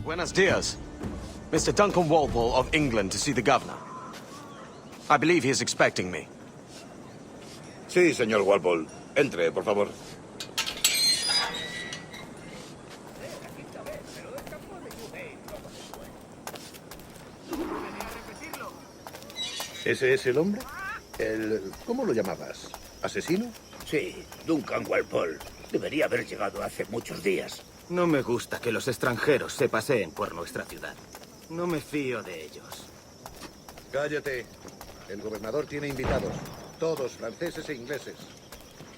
Buenos dias. Mr. Duncan Walpole of England to see the governor. I believe he is expecting me. Sí, señor Walpole. Entre, por favor. ¿Ese es el hombre? ¿Cómo lo llamabas? ¿Asesino? Sí, Duncan Walpole. Debería haber llegado hace muchos días. No me gusta que los extranjeros se paseen por nuestra ciudad. No me fío de ellos. Cállate. El gobernador tiene invitados. Todos franceses e ingleses.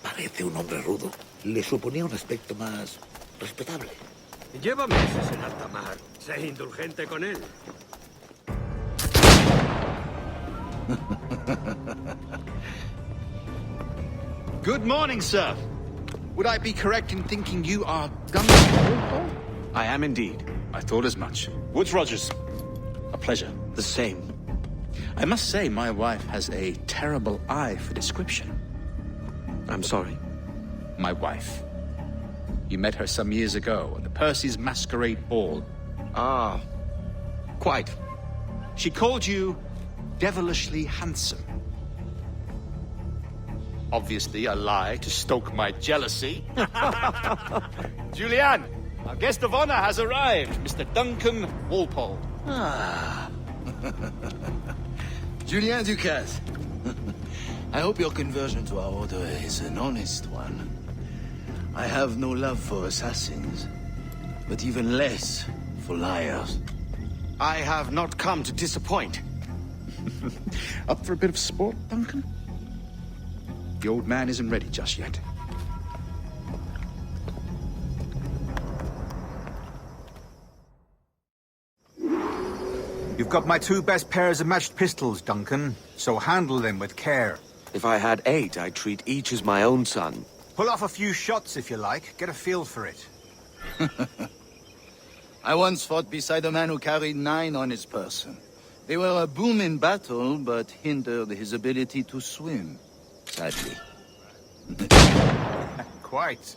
Parece un hombre rudo. Le suponía un aspecto más respetable. Lleva meses en alta mar. Sé indulgente con él. Good morning, sir. Would I be correct in thinking you are Duncan? I am indeed. I thought as much. Woods Rogers. A pleasure. The same. I must say, my wife has a terrible eye for description. I'm sorry. My wife. You met her some years ago at the Percy's Masquerade Ball. Ah, quite. She called you devilishly handsome. Obviously a lie to stoke my jealousy. Julianne, our guest of honor has arrived, Mr. Duncan Walpole. Ah. Julien Ducasse. I hope your conversion to our order is an honest one. I have no love for assassins, but even less for liars. I have not come to disappoint. Up for a bit of sport, Duncan? The old man isn't ready just yet. You've got my two best pairs of matched pistols, Duncan, so handle them with care. If I had 8, I'd treat each as my own son. Pull off a few shots if you like, get a feel for it. I once fought beside a man who carried 9 on his person. They were a boom in battle, but hindered his ability to swim, sadly. Quite.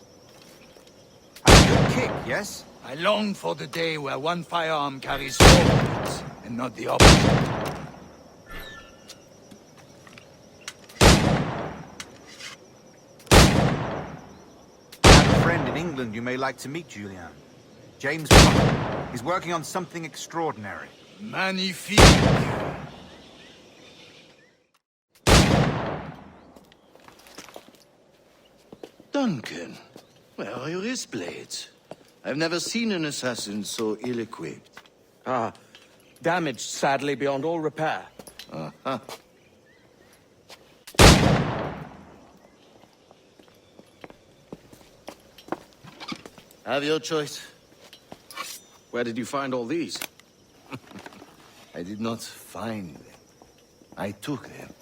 A good kick, yes? I long for the day where one firearm carries 4 bullets, and not the opposite. I have a friend in England you may like to meet, Julian. James Potter. He's working on something extraordinary. Magnifique! Duncan, where are your wrist blades? I've never seen an assassin so ill-equipped. Ah, damaged sadly beyond all repair. Uh-huh. Have your choice. Where did you find all these? I did not find them. I took them.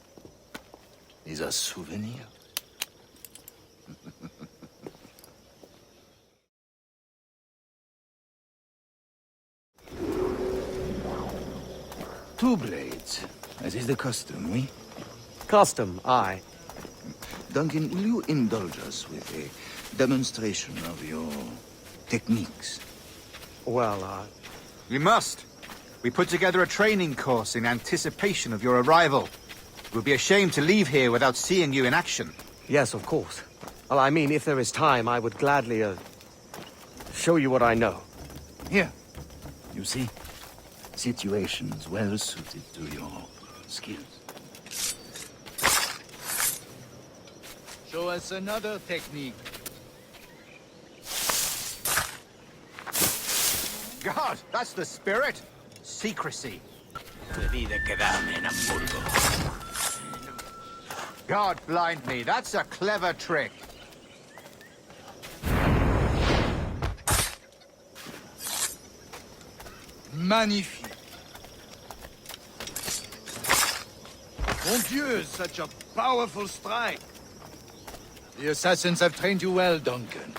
These are souvenirs. Two blades, as is the custom, oui? Custom, aye. Duncan, will you indulge us with a demonstration of your techniques? Well, We must. We put together a training course in anticipation of your arrival. It would be a shame to leave here without seeing you in action. yes, of course. Well, I mean, if there is time, I would gladly, show you what I know. Here. You see? Situations well suited to your skills. Show us another technique. God, that's the spirit. Secrecy. Debí de quedarme en Hamburgo. God blind me, that's a clever trick. Magnifique. Mon Dieu, such a powerful strike. The assassins have trained you well, Duncan.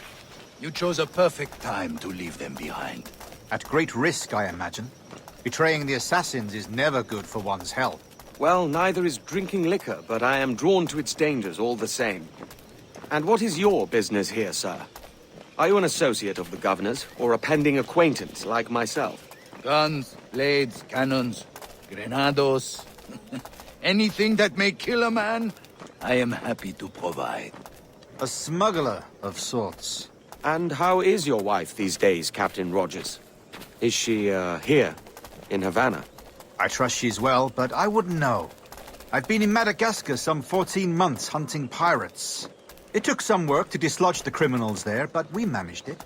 You chose a perfect time to leave them behind. At great risk, I imagine. Betraying the assassins is never good for one's health. Well, neither is drinking liquor, but I am drawn to its dangers all the same. And what is your business here, sir? Are you an associate of the governor's, or a pending acquaintance like myself? Guns, blades, cannons, grenados. Anything that may kill a man, I am happy to provide. A smuggler of sorts. And how is your wife these days, Captain Rogers? Is she, here, in Havana? I trust she's well, but I wouldn't know. I've been in Madagascar some 14 months hunting pirates. It took some work to dislodge the criminals there, but we managed it.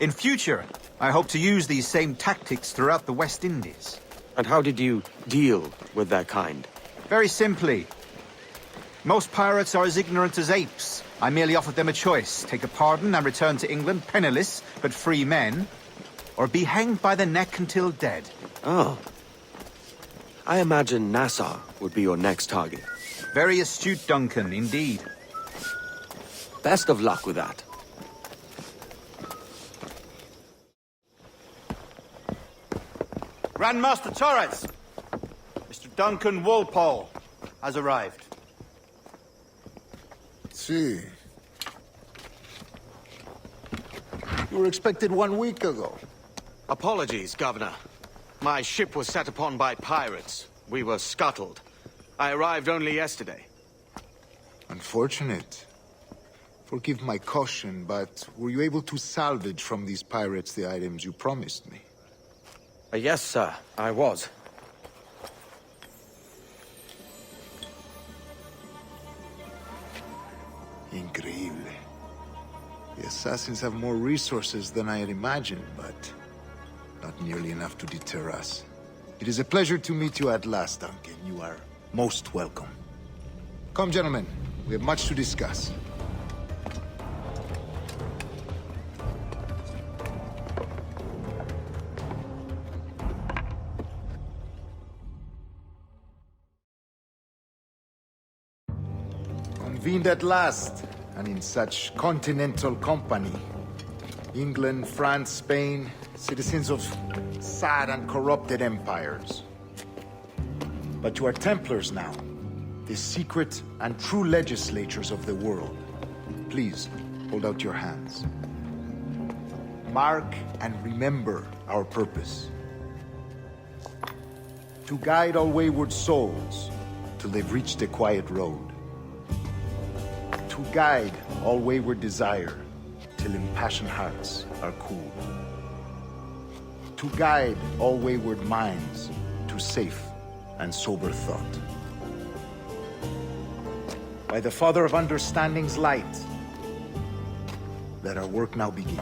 In future, I hope to use these same tactics throughout the West Indies. And how did you deal with their kind? Very simply. Most pirates are as ignorant as apes. I merely offered them a choice: take a pardon and return to England penniless, but free men, or be hanged by the neck until dead. Oh. I imagine Nassau would be your next target. Very astute, Duncan, indeed. Best of luck with that. Grandmaster Torres! Mr. Duncan Walpole has arrived. See. You were expected 1 week ago. Apologies, Governor. My ship was set upon by pirates. We were scuttled. I arrived only yesterday. Unfortunate. Forgive my caution, but were you able to salvage from these pirates the items you promised me? Yes, sir, I was. Increíble. The assassins have more resources than I had imagined, but not nearly enough to deter us. It is a pleasure to meet you at last, Duncan. You are most welcome. Come, gentlemen. We have much to discuss. Convened at last, and in such continental company. England, France, Spain, citizens of sad and corrupted empires. But you are Templars now, the secret and true legislatures of the world. Please, hold out your hands. Mark and remember our purpose. To guide all wayward souls till they've reached the quiet road. To guide all wayward desire till impassioned hearts are cool. To guide all wayward minds to safe and sober thought. By the Father of Understanding's light, let our work now begin.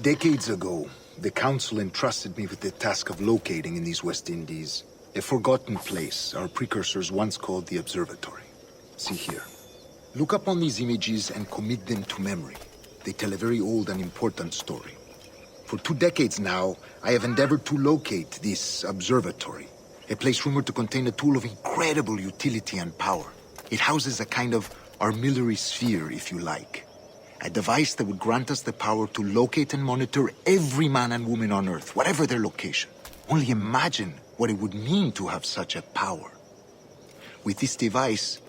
Decades ago, the Council entrusted me with the task of locating in these West Indies a forgotten place our precursors once called the Observatory. See here. Look upon these images and commit them to memory. They tell a very old and important story. For 2 decades now, I have endeavored to locate this observatory, a place rumored to contain a tool of incredible utility and power. It houses a kind of armillary sphere, if you like. A device that would grant us the power to locate and monitor every man and woman on Earth, whatever their location. Only imagine what it would mean to have such a power. With this device,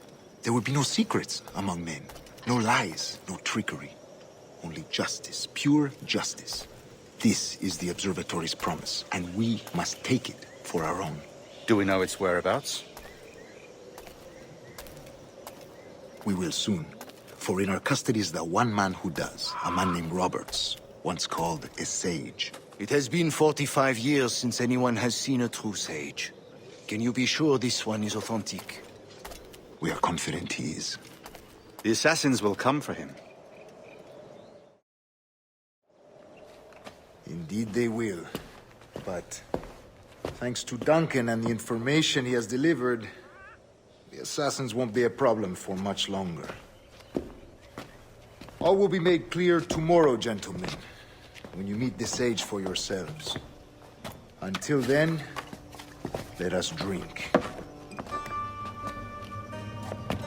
there would be no secrets among men, no lies, no trickery. Only justice, pure justice. This is the Observatory's promise, and we must take it for our own. Do we know its whereabouts? We will soon. For in our custody is the one man who does, a man named Roberts, once called a sage. It has been 45 years since anyone has seen a true sage. Can you be sure this one is authentic? We are confident he is. The assassins will come for him. Indeed they will. But thanks to Duncan and the information he has delivered, the assassins won't be a problem for much longer. All will be made clear tomorrow, gentlemen, when you meet the sage for yourselves. Until then, let us drink.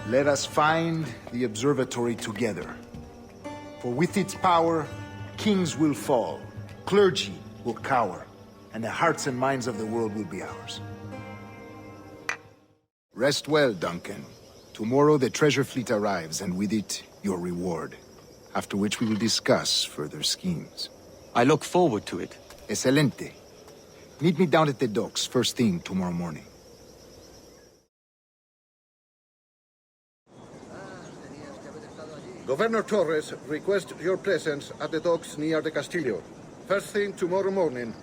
Let us find the observatory together. For with its power, kings will fall, clergy will cower, and the hearts and minds of the world will be ours. Rest well, Duncan. Tomorrow the treasure fleet arrives, and with it, your reward. After which we will discuss further schemes. I look forward to it. Excelente. Meet me down at the docks first thing tomorrow morning. Governor Torres requests your presence at the docks near the Castillo. First thing tomorrow morning.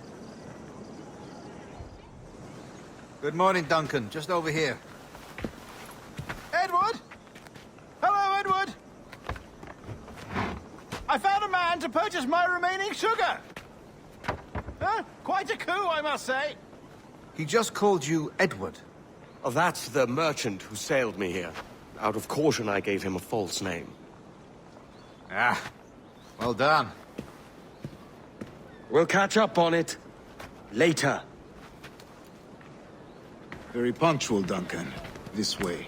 Good morning, Duncan. Just over here. Edward? Hello, Edward! I found a man to purchase my remaining sugar! Huh? Quite a coup, I must say. He just called you Edward. Oh, that's the merchant who sailed me here. Out of caution, I gave him a false name. Ah, well done. We'll catch up on it later. Very punctual, Duncan. This way.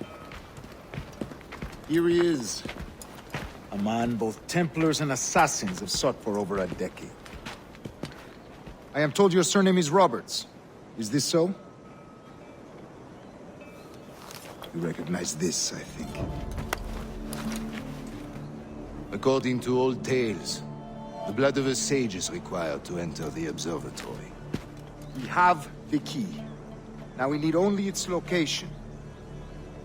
Here he is. A man both Templars and Assassins have sought for over a decade. I am told your surname is Roberts. Is this so? You recognize this, I think. According to old tales, the blood of a sage is required to enter the observatory. We have the key. Now we need only its location.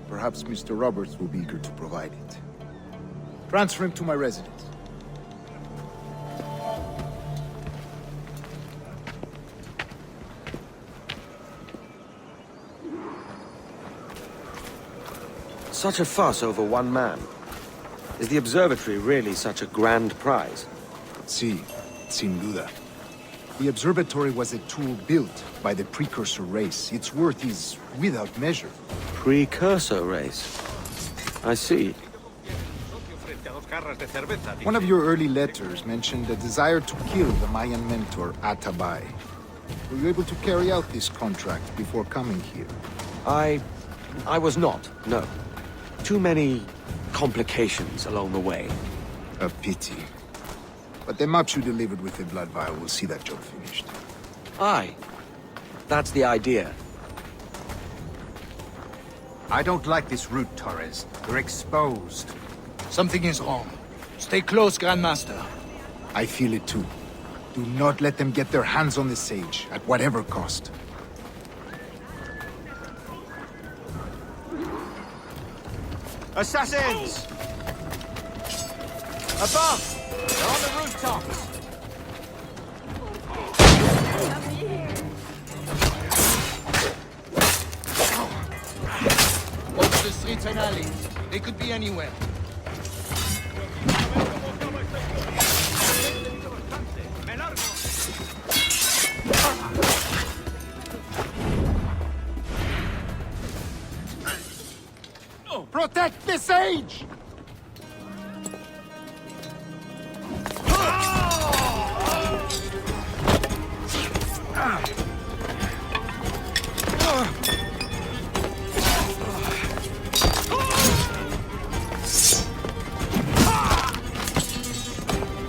Perhaps Mr. Roberts will be eager to provide it. Transfer him to my residence. Such a fuss over one man. Is the observatory really such a grand prize? Sí, sin duda. The observatory was a tool built by the precursor race. Its worth is without measure. Precursor race. I see. One of your early letters mentioned a desire to kill the Mayan mentor, Atabay. Were you able to carry out this contract before coming here? I was not, no. Too many complications along the way. A pity. But the maps you delivered with the blood vial will see that job finished. Aye. That's the idea. I don't like this route, Torres. You're exposed. Something is wrong. Stay close, Grandmaster. I feel it too. Do not let them get their hands on the sage, at whatever cost. Assassins! Above! They're on the rooftops! Watch the streets and alleys. They could be anywhere. Protect the sage!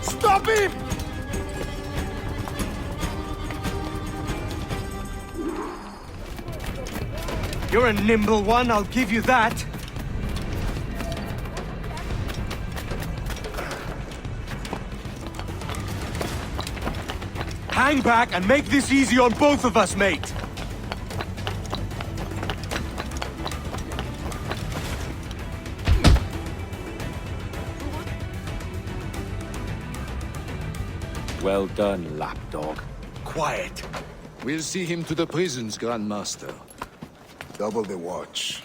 Stop him! You're a nimble one, I'll give you that. Hang back and make this easy on both of us, mate. Well done, lapdog. Quiet. We'll see him to the prisons, Grandmaster. Double the watch.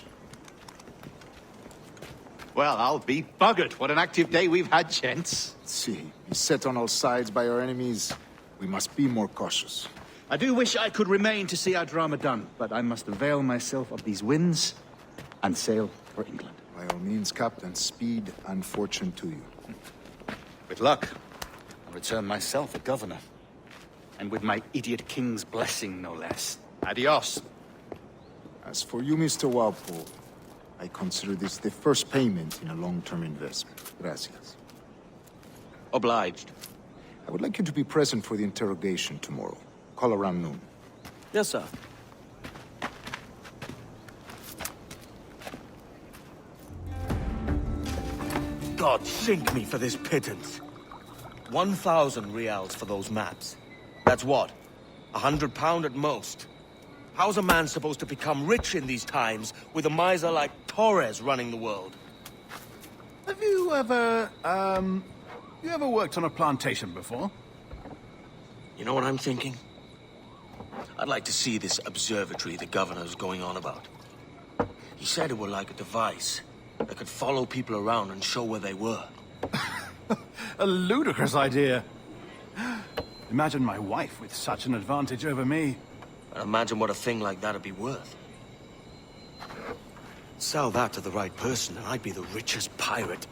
Well, I'll be buggered. What an active day we've had, gents. See, beset on all sides by our enemies. We must be more cautious. I do wish I could remain to see our drama done, but I must avail myself of these winds and sail for England. By all means, Captain, speed and fortune to you. With luck, I'll return myself a governor. And with my idiot king's blessing, no less. Adios. As for you, Mr. Walpole, I consider this the first payment in a long-term investment. Gracias. Obliged. I would like you to be present for the interrogation tomorrow. Call around noon. Yes, sir. God sink me for this pittance. 1,000 reals for those maps. That's what? £100 at most. How's a man supposed to become rich in these times with a miser like Torres running the world? Have you ever, worked on a plantation before? You know what I'm thinking? I'd like to see this observatory the governor's going on about. He said it were like a device that could follow people around and show where they were. A ludicrous idea. Imagine my wife with such an advantage over me. And imagine what a thing like that'd be worth. Sell that to the right person and I'd be the richest privateer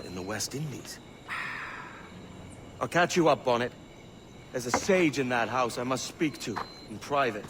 in the West Indies. I'll catch you up on it. There's a sage in that house I must speak to, in private.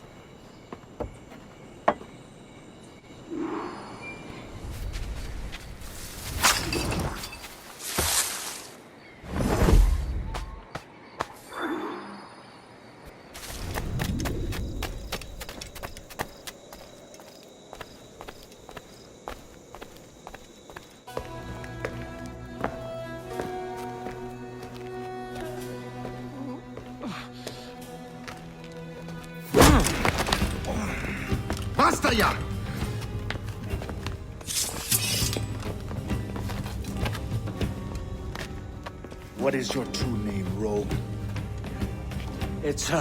¡Basta ya! What is your true name, rogue? It's,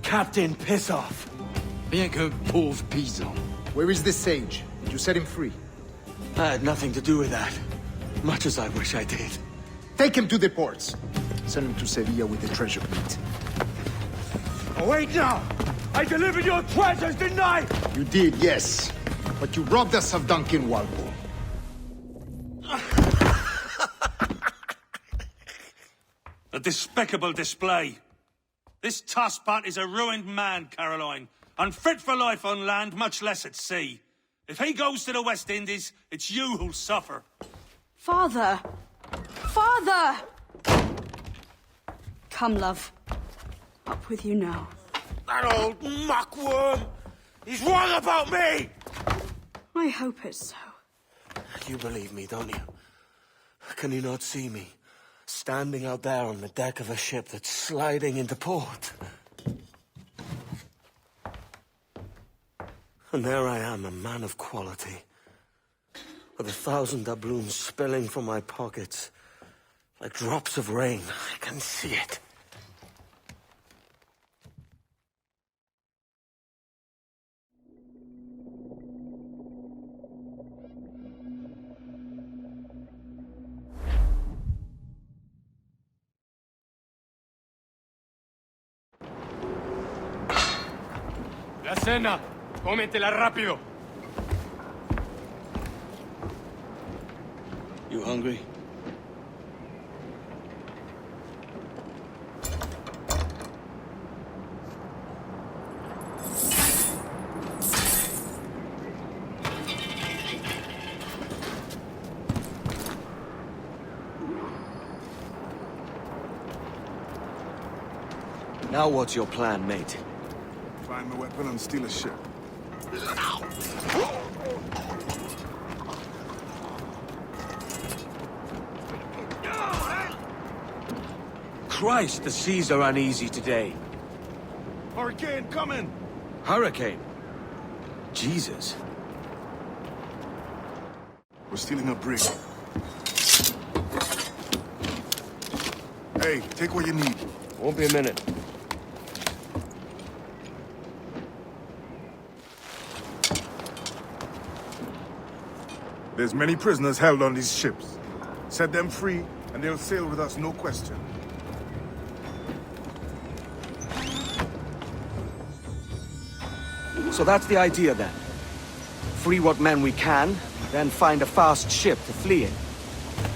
Captain Pissoff. Rien qu'un pauvre paysan. Where is the sage? Did you set him free? I had nothing to do with that. Much as I wish I did. Take him to the ports. Send him to Sevilla with the treasure plate. Oh, wait now! I delivered your treasures, didn't I? You did, yes. But you robbed us of Duncan Walpole. A despicable display. This tosspot is a ruined man, Caroline. Unfit for life on land, much less at sea. If he goes to the West Indies, it's you who'll suffer. Father! Father! Come, love. Up with you now. That old muckworm! He's wrong about me! I hope it's so. You believe me, don't you? Can you not see me? Standing out there on the deck of a ship that's sliding into port. And there I am, a man of quality. With 1,000 doubloons spilling from my pockets. Like drops of rain. I can see it. La cena. Cómetela rápido. You hungry? Now what's your plan, mate? Find the weapon and steal a ship. Christ, the seas are uneasy today. Hurricane coming! Hurricane? Jesus. We're stealing a brig. Hey, take what you need. Won't be a minute. There's many prisoners held on these ships. Set them free, and they'll sail with us, no question. So that's the idea, then. Free what men we can, then find a fast ship to flee in.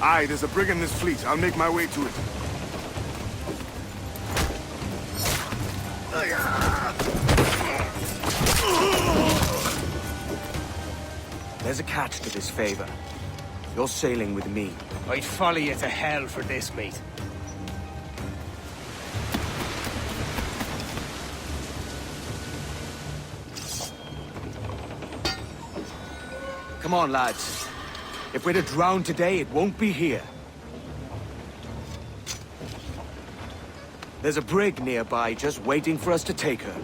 Aye, there's a brig in this fleet. I'll make my way to it. There's a catch to this favor. You're sailing with me. I'd follow you to hell for this, mate. Come on, lads. If we're to drown today, it won't be here. There's a brig nearby just waiting for us to take her.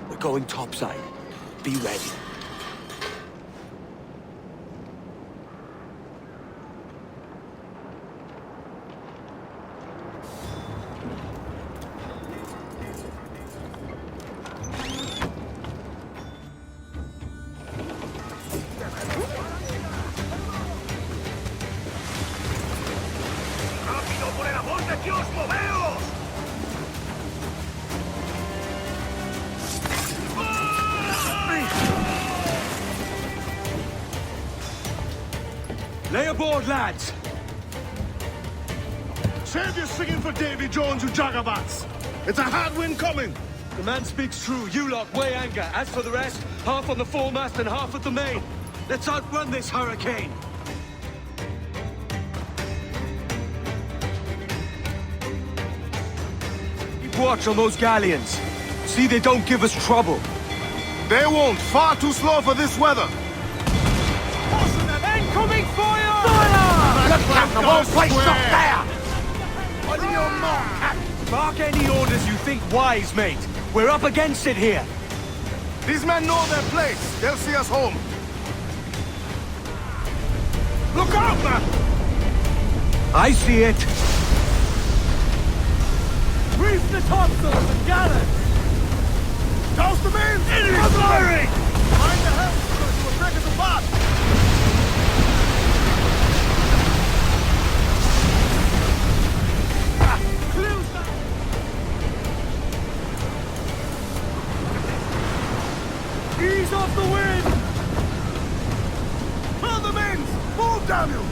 We're going topside. Be ready. Lay aboard, lads! Save your singing for Davy Jones, you jagabats! It's a hard wind coming! The man speaks true. You lot weigh anchor. As for the rest, half on the foremast and half at the main. Let's outrun this hurricane! Keep watch on those galleons. See they don't give us trouble. They won't. Far too slow for this weather. Incoming fire! Fire! Look, Captain, the whole place is up there! On your mark, Captain! Mark any orders you think wise, mate. We're up against it here. These men know their place. They'll see us home. Look out, man! I see it. Reef the topsails and gallants! Douse the main! Enemy firing! Mind the helm, so you will break us apart! Ease off the wind! Fill the mains! Move, damn you!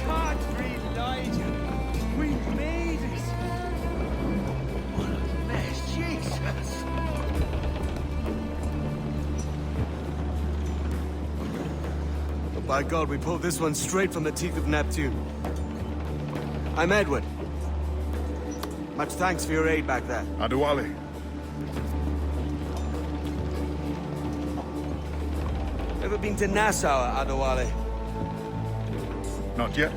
Can't relight you. We made it. What a mess, Jesus. Oh, by God, we pulled this one straight from the teeth of Neptune. I'm Edward. Much thanks for your aid back there. Adewale. Ever been to Nassau, Adewale? Not yet.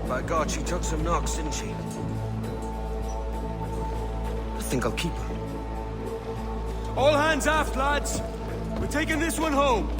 By God, she took some knocks, didn't she? I think I'll keep her. All hands aft, lads! We're taking this one home.